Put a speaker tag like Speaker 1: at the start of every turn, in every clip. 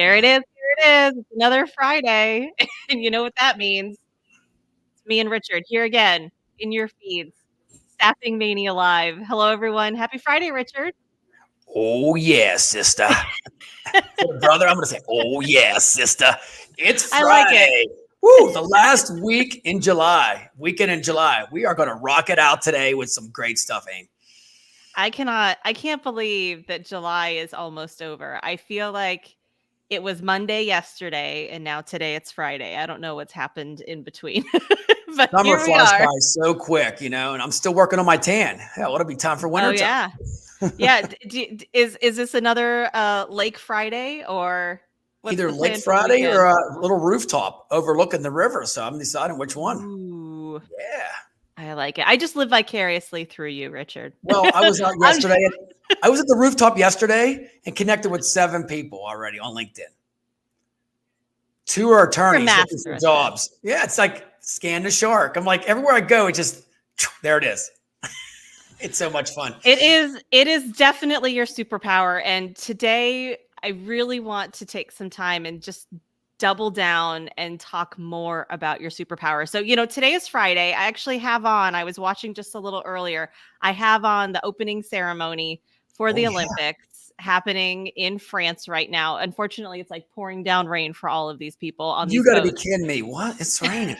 Speaker 1: There it is. There it is. It's another Friday. And you know what that means. It's me and Richard here again in your feeds. StaffingMania Live. Hello, everyone. Happy Friday, Richard.
Speaker 2: Oh, yeah, sister. Brother, I'm going to say, oh, yeah, sister. It's Friday.
Speaker 1: I like it.
Speaker 2: Woo, the last weekend in July. We are going to rock it out today with some great stuff, Amy.
Speaker 1: I can't believe that July is almost over. I feel like it was Monday yesterday, and now today it's Friday. I don't know what's happened in between. But
Speaker 2: Summer
Speaker 1: here we
Speaker 2: flies
Speaker 1: are.
Speaker 2: by so quick, and I'm still working on my tan. Hell, it'll be time for winter time.
Speaker 1: Yeah. Is this another Lake Friday or what's
Speaker 2: either
Speaker 1: the plan
Speaker 2: Lake
Speaker 1: for the
Speaker 2: Friday
Speaker 1: weekend?
Speaker 2: or a little rooftop overlooking the river? So I'm deciding which one.
Speaker 1: Ooh,
Speaker 2: yeah,
Speaker 1: I like it. I just live vicariously through you, Richard.
Speaker 2: Well, I was out yesterday. I was at the rooftop yesterday and connected with 7 people already on LinkedIn. 2 are attorneys looking for jobs. Yeah, it's like scan the shark. I'm like, everywhere I go, it just, there it is. It's so much fun.
Speaker 1: It is definitely your superpower. And today I really want to take some time and just double down and talk more about your superpower. So, today is Friday. I actually have on, I was watching just a little earlier, I have on the opening ceremony for the Olympics happening in France right now. Unfortunately, it's like pouring down rain for all of these people on these boats.
Speaker 2: You got to be kidding me. What? It's raining.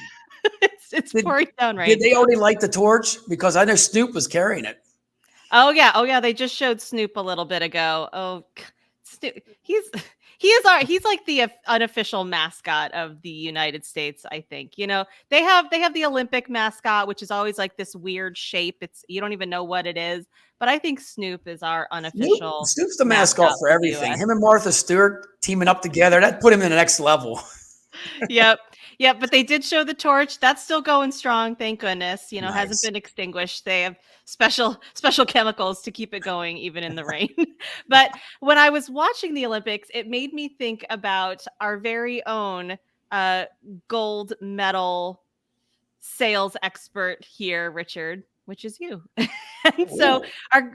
Speaker 1: It's pouring down rain.
Speaker 2: Did they already light the torch? Because I know Snoop was carrying it.
Speaker 1: Oh yeah. They just showed Snoop a little bit ago. Oh, Snoop. He's like the unofficial mascot of the United States. I think, they have the Olympic mascot, which is always like this weird shape. You don't even know what it is, but I think Snoop is our unofficial.
Speaker 2: Snoop's the mascot for everything. Him and Martha Stewart teaming up together, that put him in the next level.
Speaker 1: Yep. But they did show the torch. That's still going strong. Thank goodness.
Speaker 2: Nice.
Speaker 1: Hasn't been extinguished. They have special chemicals to keep it going, even in the rain. But when I was watching the Olympics, it made me think about our very own gold medal sales expert here, Richard, which is you. And so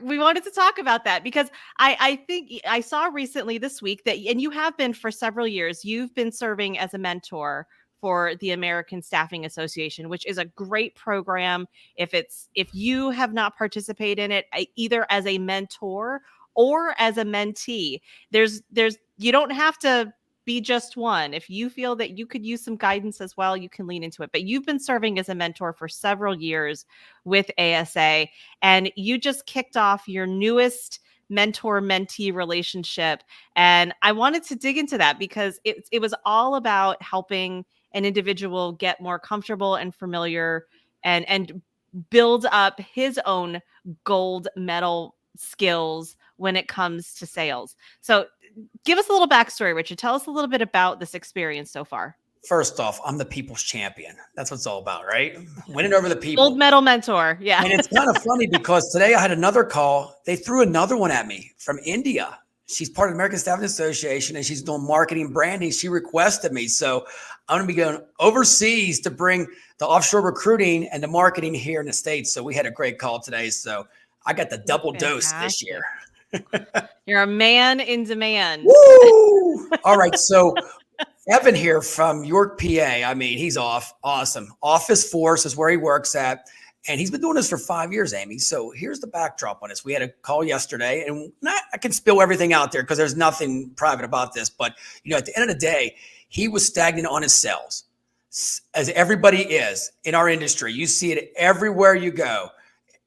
Speaker 1: we wanted to talk about that because I think I saw recently this week that, and you have been for several years, you've been serving as a mentor for the American Staffing Association, which is a great program. If you have not participated in it, either as a mentor or as a mentee, you don't have to be just one. If you feel that you could use some guidance as well, you can lean into it. But you've been serving as a mentor for several years with ASA, and you just kicked off your newest mentor-mentee relationship. And I wanted to dig into that because it was all about helping an individual get more comfortable and familiar and build up his own gold medal skills when it comes to sales. So give us a little backstory, Richard. Tell us a little bit about this experience so far.
Speaker 2: First off, I'm the people's champion. That's what it's all about, right? Winning over the people.
Speaker 1: Gold medal mentor. Yeah.
Speaker 2: And it's kind of funny because today I had another call. They threw another one at me from India. She's part of the American Staffing Association and she's doing marketing branding. She requested me. So I'm going to be going overseas to bring the offshore recruiting and the marketing here in the States. So we had a great call today. So I got the double dose this year.
Speaker 1: You're a man in demand.
Speaker 2: Woo! All right. So Evan here from York, PA. I mean, he's awesome. Office Force is where he works at. And he's been doing this for 5 years, Amy. So here's the backdrop on this. We had a call yesterday, and I can spill everything out there because there's nothing private about this. But, at the end of the day, he was stagnant on his sales, as everybody is in our industry. You see it everywhere you go.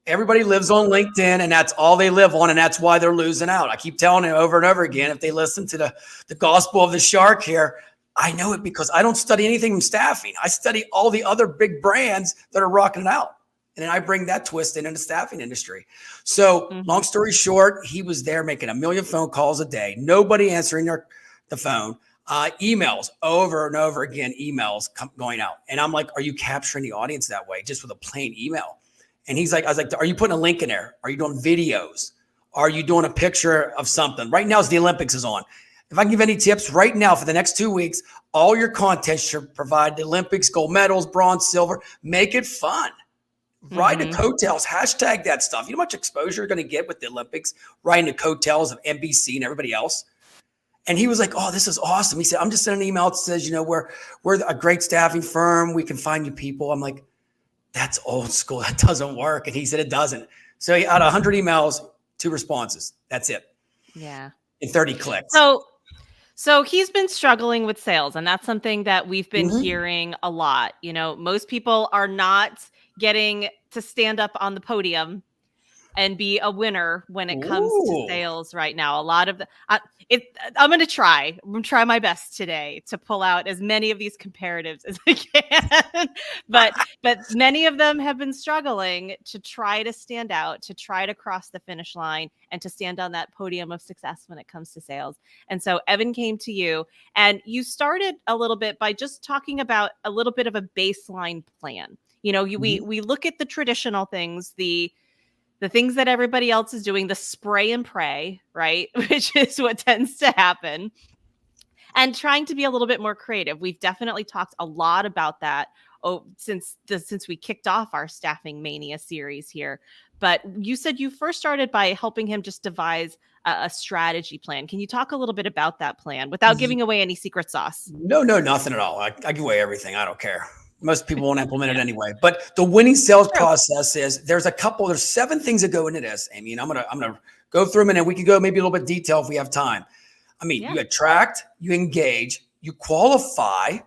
Speaker 2: Everybody lives on LinkedIn, and that's all they live on, and that's why they're losing out. I keep telling them over and over again, if they listen to the gospel of the shark here, I know it because I don't study anything from staffing. I study all the other big brands that are rocking it out. And then I bring that twist into the staffing industry. So long story short, he was there making 1 million phone calls a day. Nobody answering the phone. Emails over and over again, going out. And I'm like, are you capturing the audience that way just with a plain email? And I was like, are you putting a link in there? Are you doing videos? Are you doing a picture of something? Right now, the Olympics is on. If I can give any tips right now for the next 2 weeks, all your content should provide the Olympics, gold medals, bronze, silver. Make it fun. Ride the coattails, hashtag that stuff. You know how much exposure you're going to get with the Olympics, riding the coattails of NBC and everybody else. And he was like, oh, this is awesome. He said, I'm just sending an email that says, we're a great staffing firm. We can find you people. I'm like, that's old school. That doesn't work. And he said, it doesn't. So out of 100 emails, 2 responses. That's it.
Speaker 1: Yeah.
Speaker 2: In 30 clicks.
Speaker 1: So he's been struggling with sales, and that's something that we've been hearing a lot. Most people are not getting to stand up on the podium and be a winner when it comes to sales right now. A lot of I'm going to try my best today to pull out as many of these comparatives as I can. but many of them have been struggling to try to stand out, to try to cross the finish line, and to stand on that podium of success when it comes to sales. And so Evan came to you, and you started a little bit by just talking about a little bit of a baseline plan. We look at the traditional things, the things that everybody else is doing, the spray and pray, right? Which is what tends to happen. And trying to be a little bit more creative. We've definitely talked a lot about that since we kicked off our StaffingMania series here. But you said you first started by helping him just devise a strategy plan. Can you talk a little bit about that plan without giving away any secret sauce?
Speaker 2: No, nothing at all. I give away everything. I don't care. Most people won't implement it anyway. But the winning sales process is there's 7 things that go into this, Amy. And I'm gonna go through them, and then we can go maybe a little bit detail if we have time. You attract, you engage, you qualify,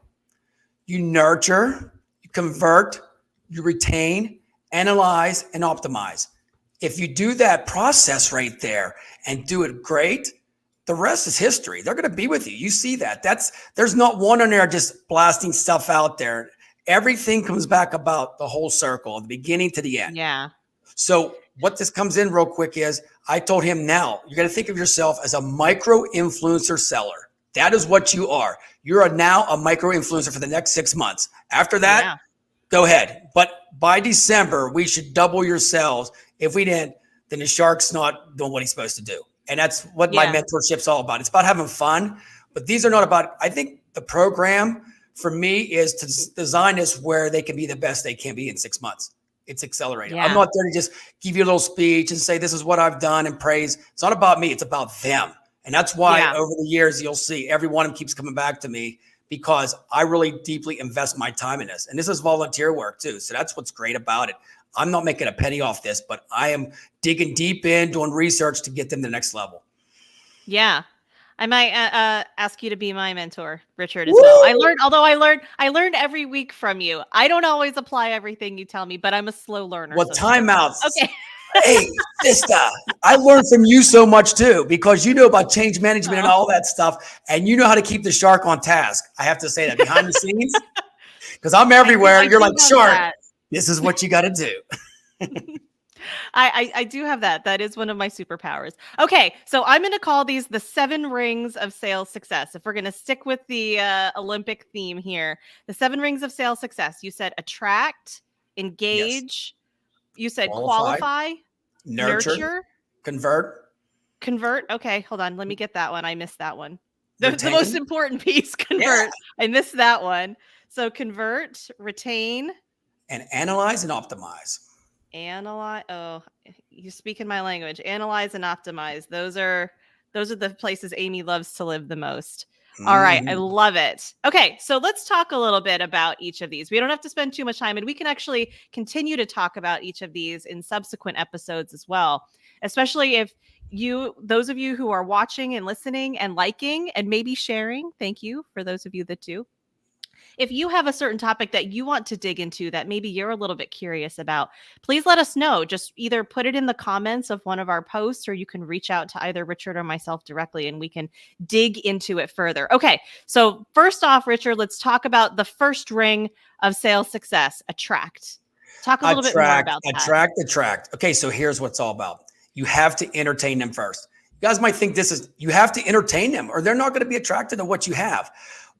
Speaker 2: you nurture, you convert, you retain, analyze, and optimize. If you do that process right there and do it great, the rest is history. They're going to be with you. You see that. There's not one on there just blasting stuff out there. Everything comes back about the whole circle, the beginning to the end.
Speaker 1: Yeah.
Speaker 2: So what this comes in real quick is I told him, now you got to think of yourself as a micro influencer seller. That is what you are. You're now a micro influencer for the next 6 months. After that, go ahead. But by December, we should double your sales. If we didn't, then the Shark's not doing what he's supposed to do. And that's what my mentorship's all about. It's about having fun, but these are not about, I think the program for me is to design this where they can be the best they can be in 6 months. It's accelerated. I'm not there to just give you a little speech and say, this is what I've done and praise. It's not about me. It's about them. And that's why over the years, you'll see every one of them keeps coming back to me because I really deeply invest my time in this. And this is volunteer work too. So that's what's great about it. I'm not making a penny off this, but I am digging deep in, doing research to get them to the next level.
Speaker 1: Yeah. I might ask you to be my mentor, Richard, as well. I learned every week from you. I don't always apply everything you tell me, but I'm a slow learner.
Speaker 2: Well, timeouts.
Speaker 1: Okay.
Speaker 2: Hey, sister, I learned from you so much too, because you know about change management and all that stuff, and you know how to keep the Shark on task. I have to say that behind the scenes, because I'm everywhere. You're like, Shark, this is what you got to do.
Speaker 1: I do have that. That is one of my superpowers. Okay, so I'm going to call these the 7 rings of sales success. If we're going to stick with the Olympic theme here, the 7 rings of sales success. You said attract, engage. You said qualify, nurture,
Speaker 2: convert.
Speaker 1: Okay, hold on. Let me get that one. I missed that one. The most important piece, convert. I missed that one. So convert, retain,
Speaker 2: and analyze and optimize.
Speaker 1: Analyze. Oh, you speak in my language. Analyze and optimize. Those are the places Amy loves to live the most. All right. I love it. Okay. So let's talk a little bit about each of these. We don't have to spend too much time, and we can actually continue to talk about each of these in subsequent episodes as well, especially if those of you who are watching and listening and liking and maybe sharing. Thank you for those of you that do. If you have a certain topic that you want to dig into that maybe you're a little bit curious about, please let us know. Just either put it in the comments of one of our posts, or you can reach out to either Richard or myself directly and we can dig into it further. Okay, so first off, Richard, let's talk about the first ring of sales success, attract. Talk a little bit more about that.
Speaker 2: Attract. Okay, so here's what it's all about. You have to entertain them first. You guys might think you have to entertain them or they're not going to be attracted to what you have.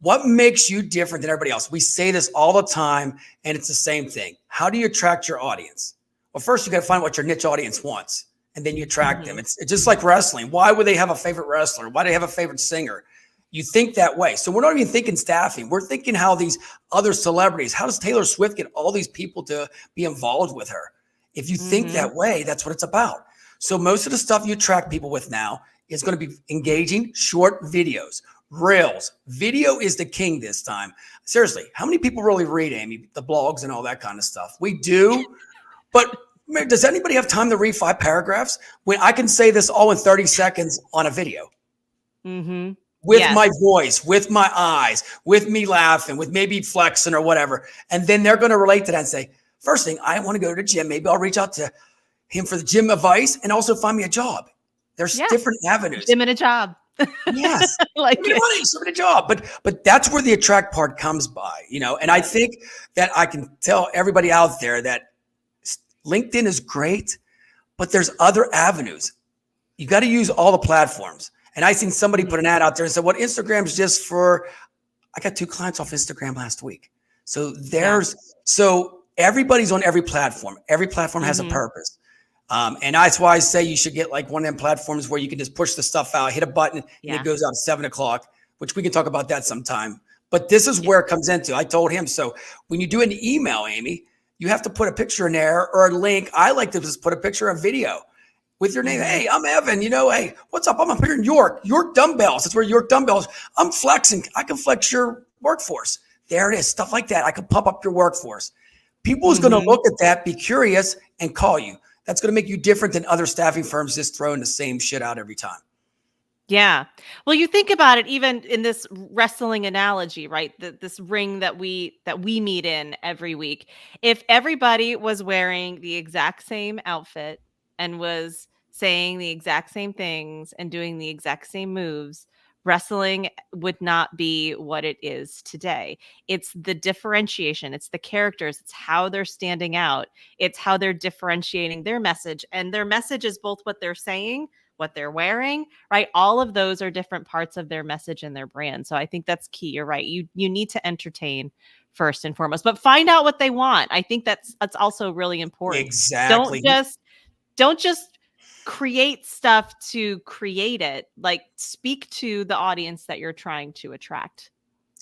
Speaker 2: What makes you different than everybody else? We say this all the time, and it's the same thing. How do you attract your audience? Well, first you got to find what your niche audience wants, and then you attract them. It's just like wrestling. Why would they have a favorite wrestler? Why do they have a favorite singer? You think that way. So we're not even thinking staffing. We're thinking how these other celebrities, how does Taylor Swift get all these people to be involved with her? If you think that way, that's what it's about. So most of the stuff you attract people with now It's going to be engaging, short videos, reels. Video is the king this time. Seriously, how many people really read, Amy, the blogs and all that kind of stuff? We do, but does anybody have time to read 5 paragraphs when I can say this all in 30 seconds on a video?
Speaker 1: Mm-hmm.
Speaker 2: With my voice, with my eyes, with me laughing, with maybe flexing or whatever. And then they're going to relate to that and say, first thing, I want to go to the gym. Maybe I'll reach out to him for the gym advice and also find me a job. There's different avenues.
Speaker 1: Gym and a job.
Speaker 2: Yes.
Speaker 1: Like
Speaker 2: a job. But that's where the attract part comes by, and I think that I can tell everybody out there that LinkedIn is great, but there's other avenues. You got to use all the platforms. And I seen somebody put an ad out there and said, well, Instagram's just for, I got 2 clients off Instagram last week. So so everybody's on every platform. Every platform has a purpose. And that's why I say you should get like one of them platforms where you can just push the stuff out, hit a button, and it goes out at 7:00, which we can talk about that sometime. But this is where it comes into. I told him, so when you do an email, Amy, you have to put a picture in there or a link. I like to just put a picture of video with your name. Hey, I'm Evan. Hey, what's up? I'm up here in York dumbbells. That's where York dumbbells. I'm flexing. I can flex your workforce. There it is. Stuff like that. I can pump up your workforce. People is going to look at that, be curious, and call you. That's going to make you different than other staffing firms just throwing the same shit out every time.
Speaker 1: Yeah. Well, you think about it, even in this wrestling analogy, right? This ring that we meet in every week. If everybody was wearing the exact same outfit and was saying the exact same things and doing the exact same moves, wrestling would not be what it is today. It's the differentiation. It's the characters. It's how they're standing out. It's how they're differentiating their message. And their message is both what they're saying, what they're wearing, right? All of those are different parts of their message and their brand. So I think that's key. You're right. You need to entertain first and foremost, but find out what they want. I think that's also really important.
Speaker 2: Exactly.
Speaker 1: Don't just create stuff to create it. Like, speak to the audience that you're trying to attract.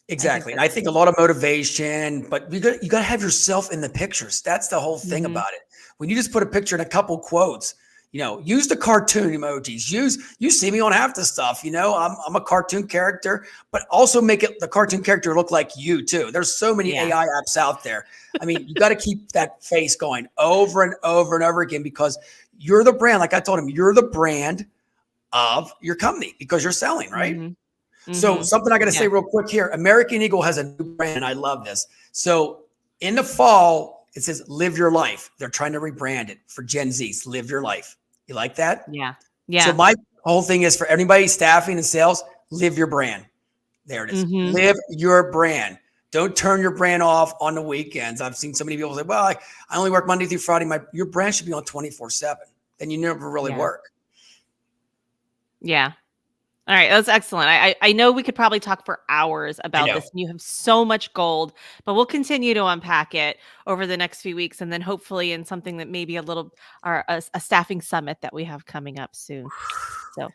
Speaker 2: Exactly. And I think a lot of motivation, but you got to have yourself in the pictures. That's the whole thing about it. When you just put a picture and a couple quotes, use the cartoon emojis. You see me on half the stuff. I'm a cartoon character, but also make it the cartoon character look like you too. There's so many AI apps out there. I mean, you got to keep that face going over and over and over again, because you're the brand. Like I told him, you're the brand of your company because you're selling, right? So something I got to say real quick here. American Eagle has a new brand, and I love this. So in the fall, it says live your life. They're trying to rebrand it for Gen Zs. Live your life. You like that?
Speaker 1: Yeah.
Speaker 2: So my whole thing is for anybody staffing and sales, live your brand. There it is. Live your brand. Don't turn your brand off on the weekends. I've seen so many people say, well, I only work Monday through Friday. Your brand should be on 24/7. Then you never really work.
Speaker 1: Yeah. All right. That's excellent. I know we could probably talk for hours about this. And you have so much gold, but we'll continue to unpack it over the next few weeks. And then hopefully in something that maybe a staffing summit that we have coming up soon. So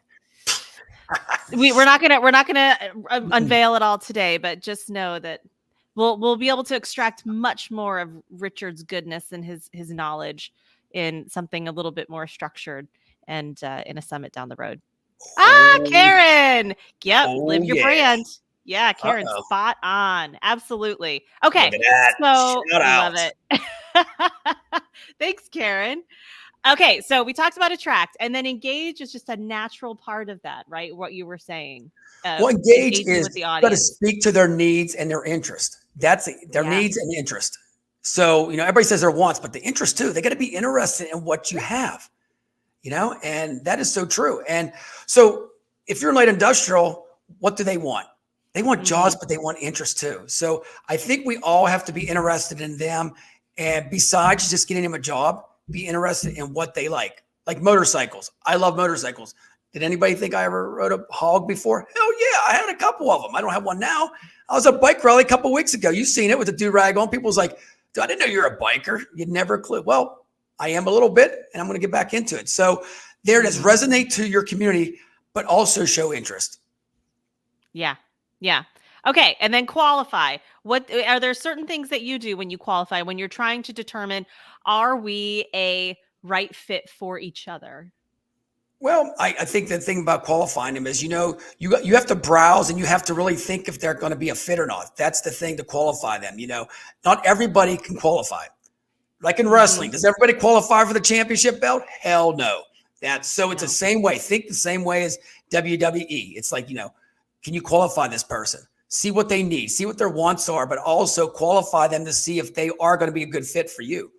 Speaker 1: we're not gonna unveil it all today, but just know that we'll be able to extract much more of Richard's goodness and his knowledge in something a little bit more structured and in a summit down the road. Karen. Yep. Live your brand. Yeah, Karen, spot on. Absolutely. Okay. So love it. Thanks, Karen. Okay, so we talked about attract, and then engage is just a natural part of that, right? What you were saying.
Speaker 2: Well, engage is you got to speak to their needs and their interest. That's their needs and interest. So, everybody says their wants, but the interest too. They got to be interested in what you have. And that is so true. And so if you're light industrial, what do they want? They want jobs, but they want interest too. So I think we all have to be interested in them. And besides just getting them a job, be interested in what they like motorcycles. I love motorcycles. Did anybody think I ever rode a hog before? Hell yeah. I had a couple of them. I don't have one now. I was at a bike rally a couple of weeks ago. You've seen it with the do-rag on. People was like, I didn't know you're a biker. You'd never clue. Well, I am a little bit, and I'm going to get back into it. So there it is. Resonate to your community, but also show interest.
Speaker 1: Yeah. Yeah. Okay. And then qualify. What are there certain things that you do when you qualify, when you're trying to determine, are we a right fit for each other?
Speaker 2: Well, I think the thing about qualifying them is, you have to browse and you have to really think if they're going to be a fit or not. That's the thing to qualify them. Not everybody can qualify. Like in wrestling, does everybody qualify for the championship belt? Hell no. It's the same way. Think the same way as WWE. It's like, can you qualify this person? See what they need, see what their wants are, but also qualify them to see if they are going to be a good fit for you.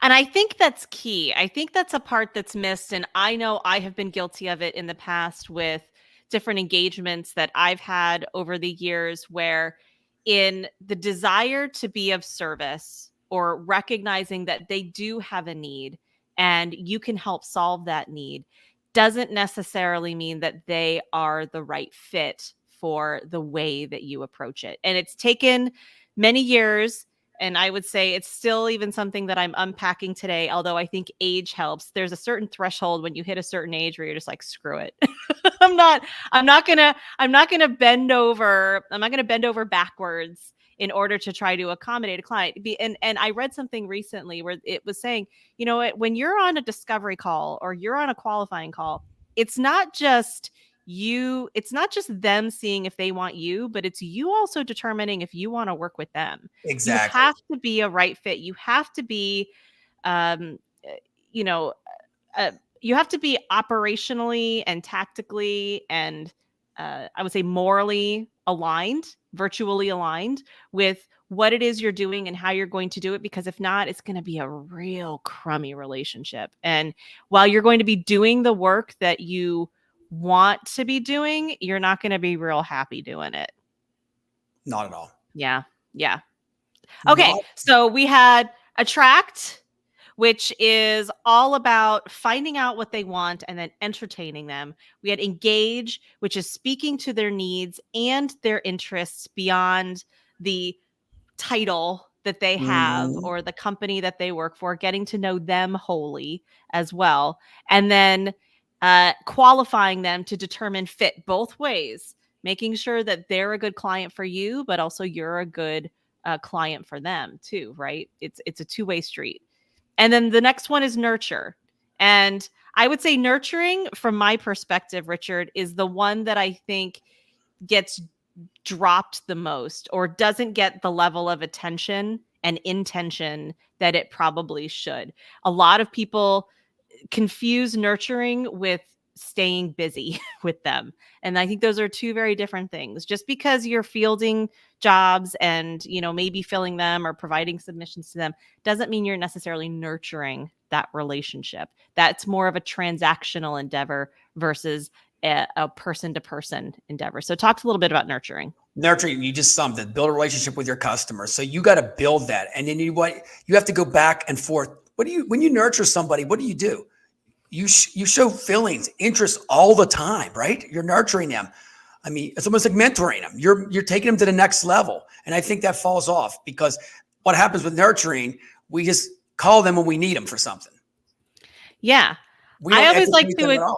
Speaker 1: And I think that's key. I think that's a part that's missed. And I know I have been guilty of it in the past with different engagements that I've had over the years, where in the desire to be of service or recognizing that they do have a need and you can help solve that need doesn't necessarily mean that they are the right fit for the way that you approach it. And it's taken many years. And I would say it's still even something that I'm unpacking today, although I think age helps. There's a certain threshold when you hit a certain age where you're just like, screw it. I'm not gonna bend over backwards in order to try to accommodate a client. And I read something recently where it was saying, when you're on a discovery call or you're on a qualifying call, it's not just them seeing if they want you, but it's you also determining if you want to work with them.
Speaker 2: Exactly.
Speaker 1: You have to be a right fit. You have to be, you have to be operationally and tactically and I would say morally aligned, virtually aligned with what it is you're doing and how you're going to do it. Because if not, it's going to be a real crummy relationship. And while you're going to be doing the work that you want to be doing, you're not going to be real happy doing it.
Speaker 2: Not at all.
Speaker 1: Yeah. Okay. So we had attract, which is all about finding out what they want and then entertaining them. We had engage, which is speaking to their needs and their interests beyond the title that they have or the company that they work for, getting to know them wholly as well. And then qualifying them to determine fit both ways, making sure that they're a good client for you, but also you're a good client for them too, right? It's a two-way street. And then the next one is nurture. And I would say nurturing, from my perspective, Richard, is the one that I think gets dropped the most or doesn't get the level of attention and intention that it probably should. A lot of people confuse nurturing with staying busy with them. And I think those are two very different things. Just because you're fielding jobs and, maybe filling them or providing submissions to them doesn't mean you're necessarily nurturing that relationship. That's more of a transactional endeavor versus a person-to-person endeavor. So talk a little bit about nurturing.
Speaker 2: Nurturing, you just summed it. Build a relationship with your customers. So you got to build that. And then you have to go back and forth. When you nurture somebody, what do? You show feelings, interest all the time, right? You're nurturing them. I mean, it's almost like mentoring them. You're taking them to the next level. And I think that falls off because what happens with nurturing, we just call them when we need them for something.
Speaker 1: Yeah. I always like to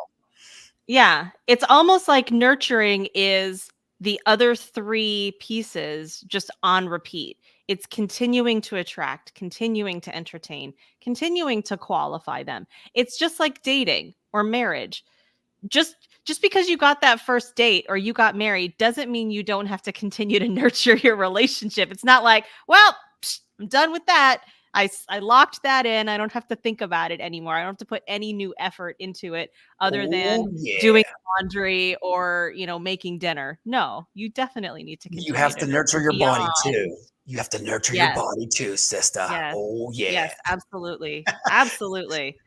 Speaker 1: Yeah. It's almost like nurturing is the other three pieces just on repeat. It's continuing to attract, continuing to entertain, continuing to qualify them. It's just like dating or marriage. Just because you got that first date or you got married doesn't mean you don't have to continue to nurture your relationship. It's not like, well, I'm done with that. I locked that in. I don't have to think about it anymore. I don't have to put any new effort into it other than doing laundry or, making dinner. No, you definitely need to continue.
Speaker 2: You have to nurture your body too. You have to nurture your body too, sister.
Speaker 1: Yes.
Speaker 2: Oh yeah.
Speaker 1: Yes, absolutely. Absolutely.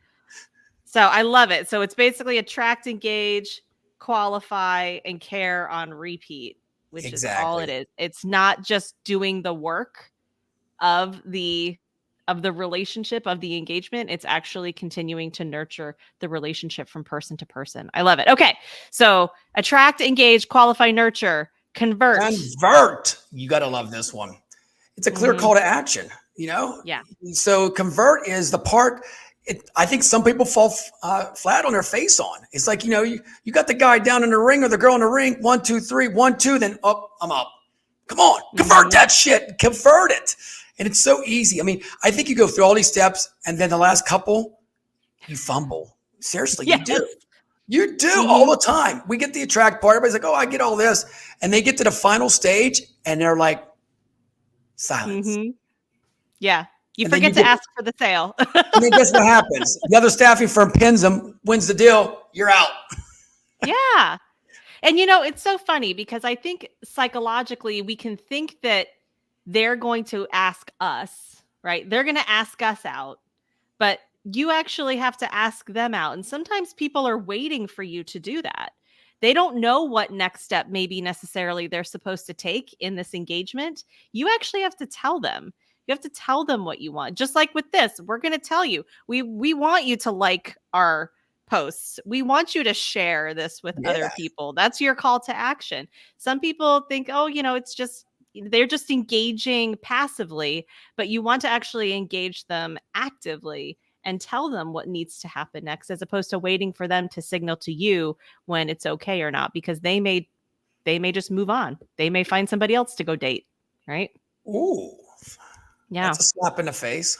Speaker 1: So I love it. So it's basically attract, engage, qualify, and care on repeat, which is all it is. It's not just doing the work of the relationship, of the engagement. It's actually continuing to nurture the relationship from person to person. I love it. Okay. So attract, engage, qualify, nurture, convert.
Speaker 2: Convert. You got to love this one. It's a clear call to action,
Speaker 1: Yeah.
Speaker 2: So convert is the part I think some people fall flat on their face on. It's like, you got the guy down in the ring or the girl in the ring. 1, 2, 3, 1, 2, then up, I'm up. Come on, convert that shit. Convert it. And it's so easy. I mean, I think you go through all these steps and then the last couple, you fumble. Seriously, you do. You do all the time. We get the attract part. Everybody's like, oh, I get all this. And they get to the final stage and they're like, silence.
Speaker 1: Yeah. You
Speaker 2: And then
Speaker 1: forget to ask for the sale.
Speaker 2: and then guess what happens? The other staffing firm pins them, wins the deal. You're out.
Speaker 1: Yeah. And it's so funny because I think psychologically we can think that they're going to ask us, right? They're going to ask us out, but you actually have to ask them out. And sometimes people are waiting for you to do that. They don't know what next step maybe necessarily they're supposed to take in this engagement. You actually have to tell them. You have to tell them what you want. Just like with this, we're going to tell you. We want you to like our posts. We want you to share this with other people. That's your call to action. Some people think, oh, it's just they're just engaging passively, but you want to actually engage them actively and tell them what needs to happen next, as opposed to waiting for them to signal to you when it's okay or not, because they may just move on. They may find somebody else to go date. Right.
Speaker 2: Ooh.
Speaker 1: Yeah.
Speaker 2: That's a slap in the face.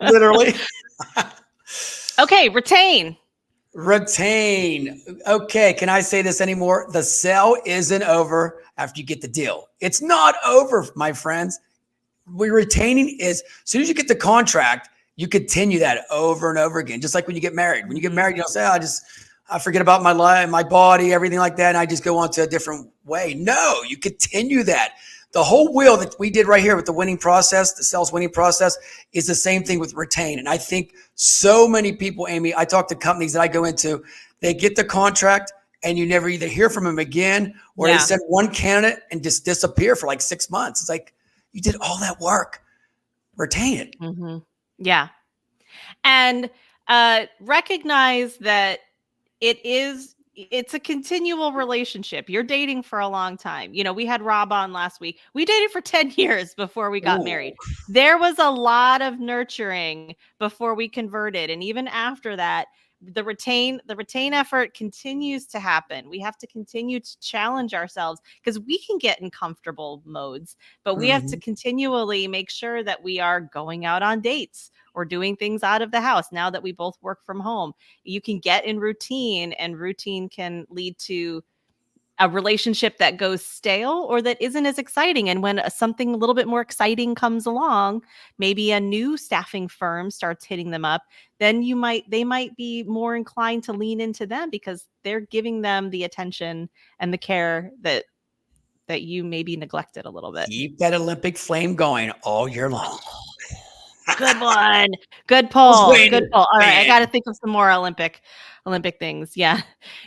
Speaker 2: Literally.
Speaker 1: Okay. Retain.
Speaker 2: Okay. Can I say this anymore? The sale isn't over after you get the deal. It's not over, my friends. Retaining is, as soon as you get the contract, you continue that over and over again. Just like when you get married. When you get married, you don't say, I forget about my life, my body, everything like that, and I just go on to a different way. No, you continue that. The whole wheel that we did right here with the winning process, the sales winning process, is the same thing with retain. And I think so many people, Amy, I talk to companies that I go into, they get the contract and you never either hear from them again, or they send one candidate and just disappear for like 6 months. It's like, you did all that work. Retain it.
Speaker 1: Yeah. And recognize that it's a continual relationship. You're dating for a long time. We had Rob on last week. We dated for 10 years before we got married. There was a lot of nurturing before we converted. And even after that, the retain effort continues to happen. We have to continue to challenge ourselves because we can get in comfortable modes, but we have to continually make sure that we are going out on dates or doing things out of the house. Now that we both work from home, you can get in routine, and routine can lead to a relationship that goes stale or that isn't as exciting. And when something a little bit more exciting comes along, maybe a new staffing firm starts hitting them up, then they might be more inclined to lean into them because they're giving them the attention and the care that you maybe neglected a little bit.
Speaker 2: Keep that Olympic flame going all year long.
Speaker 1: Good one. Good pull. Good pull. All right. I got to think of some more Olympic things. Yeah.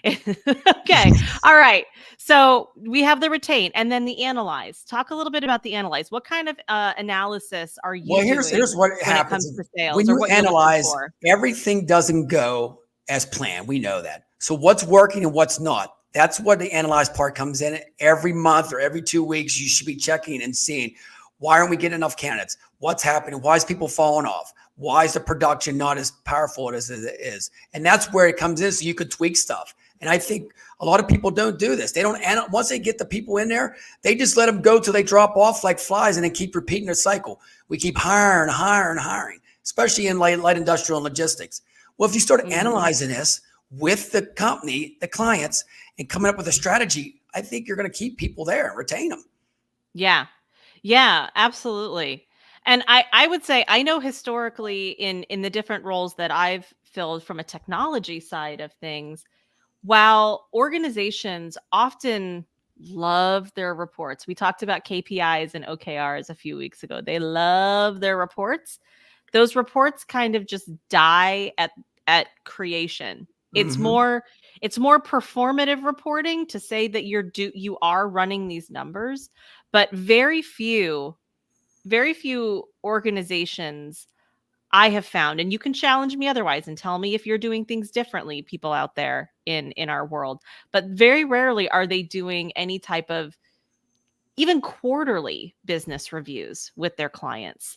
Speaker 1: Okay. All right. So we have the retain and then the analyze. Talk a little bit about the analyze. What kind of analysis are you doing?
Speaker 2: Here's what happens.
Speaker 1: When it comes to sales,
Speaker 2: when you analyze, everything doesn't go as planned. We know that. So what's working and what's not? That's what the analyze part comes in. Every month or every 2 weeks, you should be checking and seeing, why aren't we getting enough candidates? What's happening? Why is people falling off? Why is the production not as powerful as it is? And that's where it comes in, so you could tweak stuff. And I think a lot of people don't do this. They don't, once they get the people in there, they just let them go till they drop off like flies and then keep repeating their cycle. We keep hiring, especially in light industrial and logistics. Well, if you start analyzing this with the company, the clients, and coming up with a strategy, I think you're going to keep people there and retain them.
Speaker 1: Yeah. Yeah, absolutely. And I would say, I know historically in the different roles that I've filled from a technology side of things, while organizations often love their reports. We talked about KPIs and OKRs a few weeks ago. They love their reports. Those reports kind of just die at creation. It's more performative reporting to say that you are running these numbers, but very few organizations I have found, and you can challenge me otherwise and tell me if you're doing things differently, people out there in our world, but very rarely are they doing any type of even quarterly business reviews with their clients.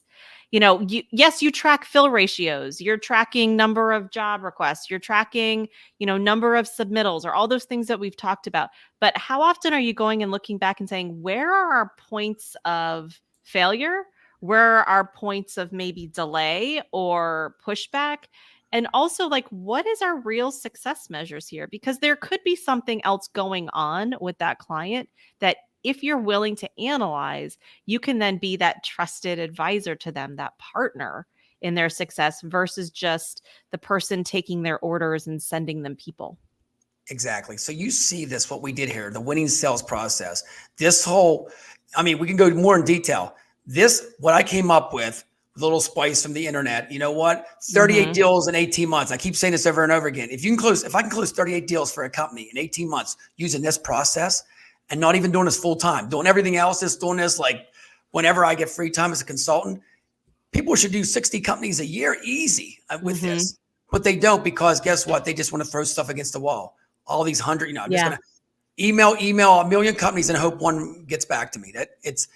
Speaker 1: You track fill ratios, you're tracking number of job requests, you're tracking, number of submittals, or all those things that we've talked about. But how often are you going and looking back and saying, where are our points of failure? Where are our points of maybe delay or pushback? And also, like, what is our real success measures here? Because there could be something else going on with that client that if you're willing to analyze, you can then be that trusted advisor to them, that partner in their success versus just the person taking their orders and sending them people.
Speaker 2: Exactly. So you see this, what we did here, the winning sales process, this whole, I mean, we can go more in detail. This, what I came up with, a little spice from the internet, you know what? 38 deals in 18 months. I keep saying this over and over again. If I can close 38 deals for a company in 18 months using this process and not even doing this full time, doing everything else, just doing this like whenever I get free time as a consultant, people should do 60 companies a year easy with this, but they don't, because guess what? They just want to throw stuff against the wall. All these 100, I'm just going to email a million companies and hope one gets back to me. That it's,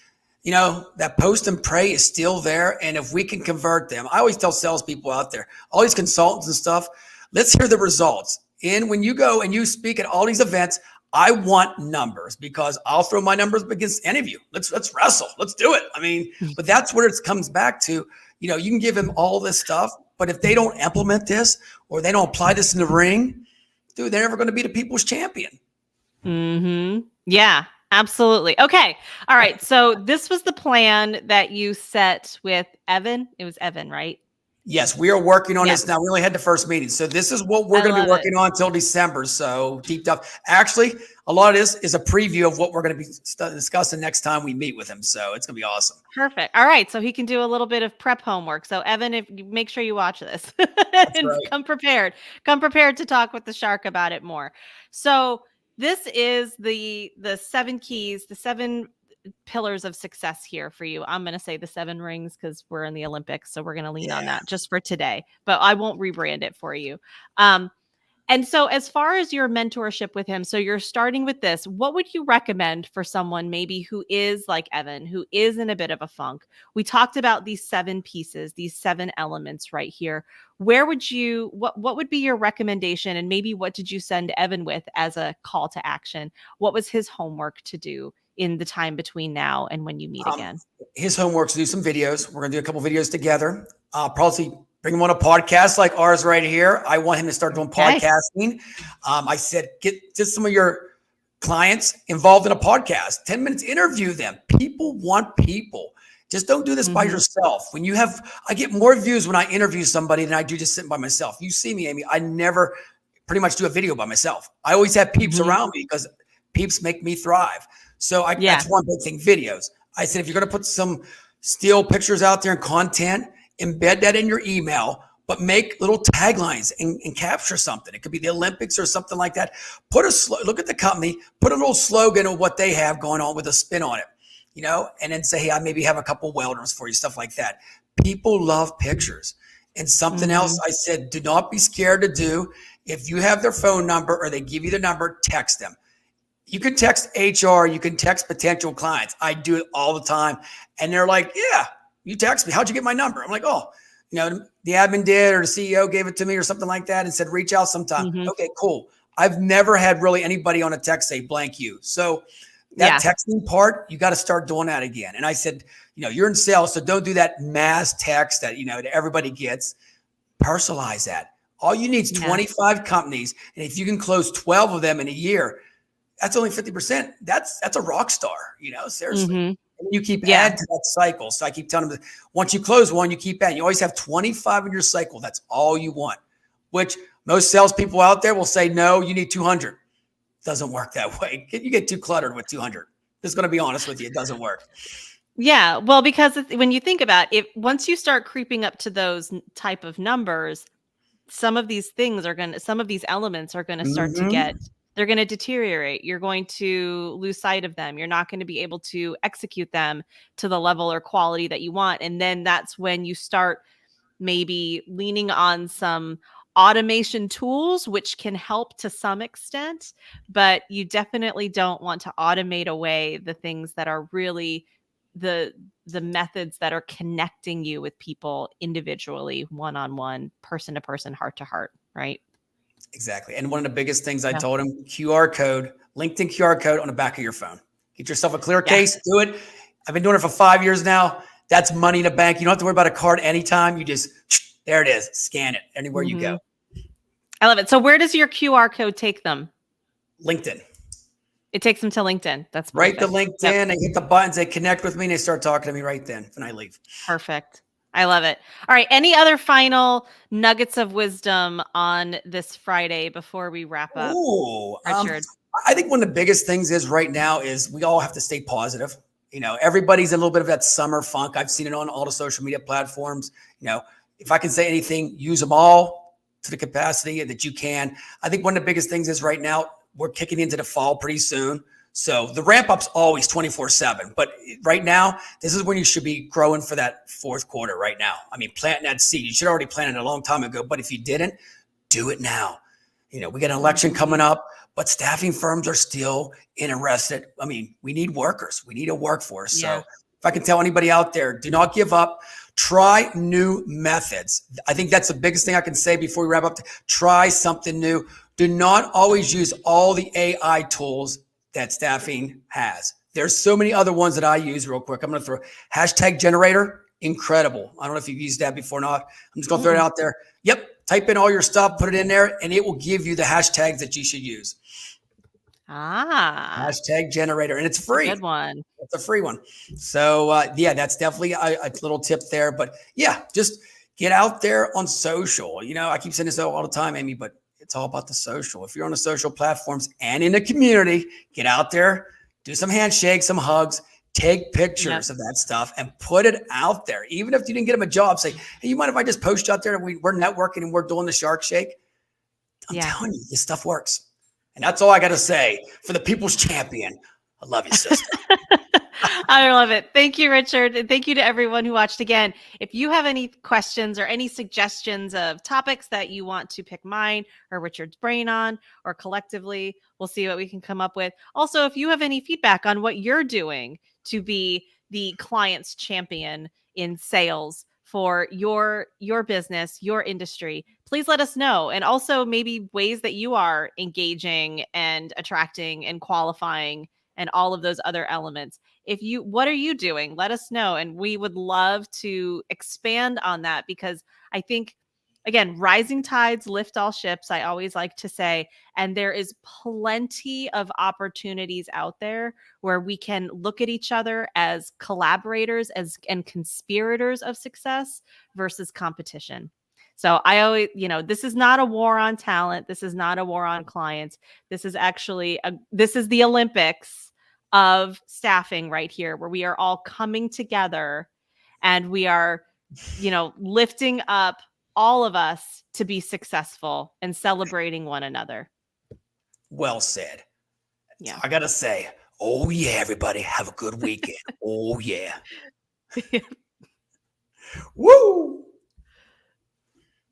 Speaker 2: that post and pray is still there. And if we can convert them, I always tell salespeople out there, all these consultants and stuff, let's hear the results. And when you go and you speak at all these events, I want numbers, because I'll throw my numbers against any of you. Let's wrestle. Let's do it. I mean, but that's where it comes back to, you can give them all this stuff, but if they don't implement this or they don't apply this in the ring, dude, they're never going to be the people's champion.
Speaker 1: Yeah, absolutely. Okay. All right. So this was the plan that you set with Evan. It was Evan, right?
Speaker 2: Yes, we are working on this now. We only had the first meeting. So this is what we're going to be working on until December. So deep dive. Actually, a lot of this is a preview of what we're going to be discussing next time we meet with him. So it's going to be awesome.
Speaker 1: Perfect. All right. So he can do a little bit of prep homework. So Evan, if you make sure you watch this and come prepared to talk with the Shark about it more. So this is the 7 keys, the 7 pillars of success here for you. I'm going to say the 7 rings because we're in the Olympics. So we're going to lean on that just for today, but I won't rebrand it for you. And so as far as your mentorship with him, so you're starting with this, what would you recommend for someone maybe who is like Evan, who is in a bit of a funk? We talked about these 7 pieces, these 7 elements right here. Where would you, what would be your recommendation? And maybe what did you send Evan with as a call to action? What was his homework to do in the time between now and when you meet again?
Speaker 2: His homework is to do some videos. We're going to do a couple videos together. Probably bring him on a podcast like ours right here. I want him to start doing podcasting. I said, get just some of your clients involved in a podcast, 10 minutes, interview them. People want people. Just don't do this by yourself. When you have, I get more views when I interview somebody than I do just sitting by myself. You see me, Amy, I never pretty much do a video by myself. I always have peeps around me because peeps make me thrive. So that's one big thing, videos. I said, if you're going to put some still pictures out there and content, embed that in your email, but make little taglines and capture something. It could be the Olympics or something like that. Look at the company, put a little slogan of what they have going on with a spin on it, and then say, hey, I maybe have a couple welders for you, stuff like that. People love pictures. And something else I said, do not be scared to do. If you have their phone number or they give you the number, text them. You can text HR, you can text potential clients. I do it all the time. And they're like, yeah, you text me. How'd you get my number? I'm like, oh, the admin did, or the CEO gave it to me or something like that and said, reach out sometime. Okay, cool. I've never had really anybody on a text say blank you. So that texting part, you got to start doing that again. And I said, you're in sales, so don't do that mass text that, that everybody gets. Personalize that. All you need is 25 companies. And if you can close 12 of them in a year, that's only 50%. That's a rock star, seriously. And you keep adding to that cycle. So I keep telling them, once you close one, you keep adding. You always have 25 in your cycle. That's all you want, which most salespeople out there will say, no, you need 200. Doesn't work that way. You get too cluttered with 200. Just going to be honest with you. It doesn't work.
Speaker 1: Yeah. Well, because when you think about it, once you start creeping up to those type of numbers, some of these elements are going to start to they're going to deteriorate. You're going to lose sight of them. You're not going to be able to execute them to the level or quality that you want. And then that's when you start maybe leaning on some automation tools, which can help to some extent, but you definitely don't want to automate away the things that are really the methods that are connecting you with people individually, one-on-one, person-to-person, heart-to-heart, right?
Speaker 2: Exactly. And one of the biggest things I told him, QR code, LinkedIn QR code on the back of your phone. Get yourself a clear case, do it. I've been doing it for 5 years now. That's money in the bank. You don't have to worry about a card anytime. You just There it is. Scan it anywhere you go.
Speaker 1: I love it. So where does your QR code take them?
Speaker 2: LinkedIn.
Speaker 1: It takes them to LinkedIn. That's
Speaker 2: right
Speaker 1: perfect.
Speaker 2: to LinkedIn. They hit the buttons. They connect with me. And they start talking to me right then when I leave.
Speaker 1: Perfect. I love it. All right. Any other final nuggets of wisdom on this Friday before we wrap up?
Speaker 2: Ooh,
Speaker 1: Richard.
Speaker 2: I think one of the biggest things is right now is we all have to stay positive. You know, everybody's in a little bit of that summer funk. I've seen it on all the social media platforms. You know, if I can say anything, use them all to the capacity that you can. I think one of the biggest things is right now we're kicking into the fall pretty soon. So the ramp up's always 24/7, but right now, this is when you should be growing for that fourth quarter right now. I mean, planting that seed, you should already plant it a long time ago, but if you didn't, do it now. You know, we got an election coming up, but staffing firms are still interested. I mean, we need workers. We need a workforce.
Speaker 1: Yeah.
Speaker 2: So if I can tell anybody out there, do not give up. Try new methods. I think that's the biggest thing I can say before we wrap up. Try something new. Do not always use all the AI tools that staffing has. There's so many other ones that I use real quick. I'm going to throw hashtag generator. Incredible. I don't know if you've used that before or not. I'm just going to throw it out there. Yep. Type in all your stuff, put it in there, and it will give you the hashtags that you should use. Hashtag generator. And it's free.
Speaker 1: Good one.
Speaker 2: It's a free one. So yeah, that's definitely a little tip there. But yeah, just get out there on social. You know, I keep saying this all the time, Amy, but it's all about the social. If you're on the social platforms and in the community, get out there, do some handshakes, some hugs, take pictures of that stuff and put it out there. Even if you didn't get them a job, say, hey, you mind if I just post you out there and we're networking and we're doing the Shark Shake? I'm telling you, this stuff works. And that's all I got to say for the people's champion. I love you, sister.
Speaker 1: I love it. Thank you, Richard. And thank you to everyone who watched again. If you have any questions or any suggestions of topics that you want to pick mine or Richard's brain on, or collectively, we'll see what we can come up with. Also, if you have any feedback on what you're doing to be the client's champion in sales for your business, your industry, please let us know. And also maybe ways that you are engaging and attracting and qualifying and all of those other elements. What are you doing? Let us know. And we would love to expand on that, because I think, again, rising tides lift all ships, I always like to say, and there is plenty of opportunities out there where we can look at each other as collaborators and conspirators of success versus competition. So I always, this is not a war on talent. This is not a war on clients. This is actually, this is the Olympics of staffing right here, where we are all coming together and we are, lifting up all of us to be successful and celebrating one another.
Speaker 2: Well said.
Speaker 1: Yeah.
Speaker 2: I got to say, oh yeah, everybody have a good weekend. Oh yeah. Woo!